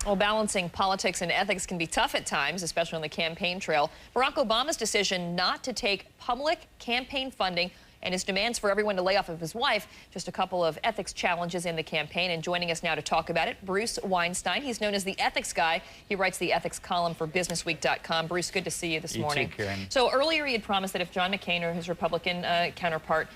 Well, balancing politics and ethics can be tough at times, especially on the campaign trail. Barack Obama's decision not to take public campaign funding and his demands for everyone to lay off of his wife, just a couple of ethics challenges in the campaign. And joining us now to talk about it, Bruce Weinstein. He's known as the ethics guy. He writes the ethics column for BusinessWeek.com. Bruce, good to see you this morning. You too, Kiran. So earlier he had promised that if John McCain or his Republican counterpart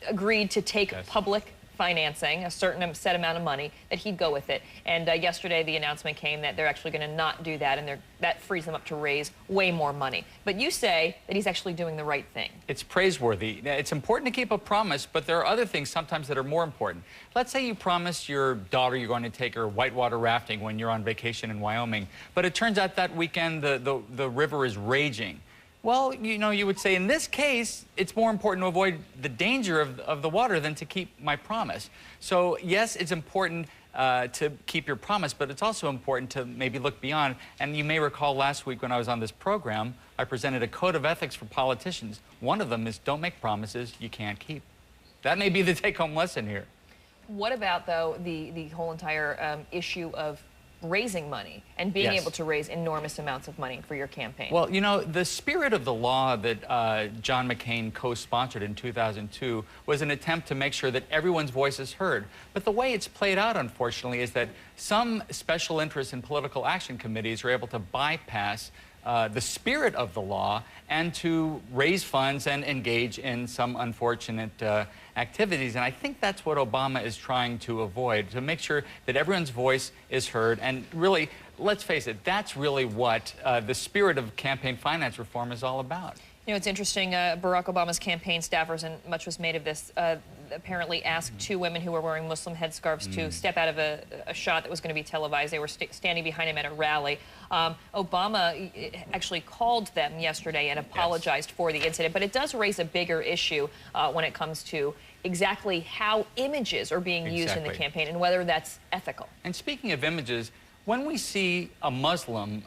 agreed to take public financing, a certain set amount of money, that he'd go with it. And yesterday the announcement came that they're actually going to not do that, and that frees them up to raise way more money. But you say that he's actually doing the right thing. It's praiseworthy. It's important to keep a promise, but there are other things sometimes that are more important. Let's say you promise your daughter you're going to take her whitewater rafting when you're on vacation in Wyoming, but it turns out that weekend the river is raging. Well, you would say, in this case, it's more important to avoid the danger of the water than to keep my promise. So, yes, it's important to keep your promise, but it's also important to maybe look beyond. And you may recall last week when I was on this program, I presented a code of ethics for politicians. One of them is don't make promises you can't keep. That may be the take-home lesson here. What about, though, the whole entire issue of raising money and being able to raise enormous amounts of money for your campaign? Well, the spirit of the law that John McCain co-sponsored in 2002 was an attempt to make sure that everyone's voice is heard. But the way it's played out, unfortunately, is that some special interests in political action committees are able to bypass the spirit of the law and to raise funds and engage in some unfortunate activities. And I think that's what Obama is trying to avoid, to make sure that everyone's voice is heard. And really, let's face it, that's really what the spirit of campaign finance reform is all about. You know, it's interesting, Barack Obama's campaign staffers, and much was made of this, apparently asked two women who were wearing Muslim headscarves to step out of a shot that was going to be televised. They were standing behind him at a rally. Obama actually called them yesterday and apologized for the incident, but it does raise a bigger issue when it comes to exactly how images are being used in the campaign and whether that's ethical. And speaking of images, when we see a Muslim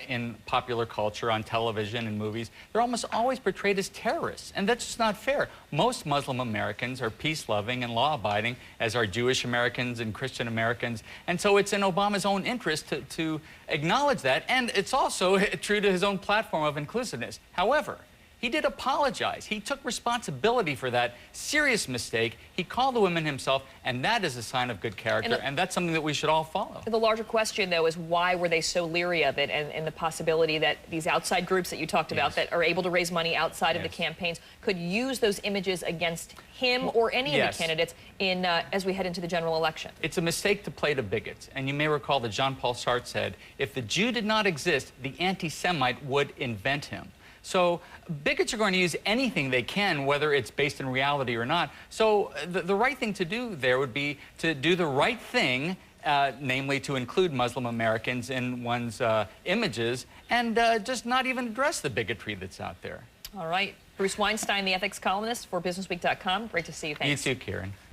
in popular culture, on television and movies, they're almost always portrayed as terrorists, and that's just not fair. Most Muslim Americans are peace-loving and law-abiding, as are Jewish Americans and Christian Americans, and so it's in Obama's own interest to acknowledge that, and it's also true to his own platform of inclusiveness. However, he did apologize. He took responsibility for that serious mistake. He called the women himself, and that is a sign of good character, and that's something that we should all follow. The larger question, though, is why were they so leery of it, and the possibility that these outside groups that you talked about that are able to raise money outside of the campaigns could use those images against him or any of the candidates in as we head into the general election. It's a mistake to play to bigots, and you may recall that Jean-Paul Sartre said, if the Jew did not exist, the anti-Semite would invent him. So bigots are going to use anything they can, whether it's based in reality or not. So the right thing to do there would be to do the right thing, namely to include Muslim Americans in one's images, and just not even address the bigotry that's out there. All right. Bruce Weinstein, the ethics columnist for BusinessWeek.com. Great to see you. Thanks. You too, Kiran.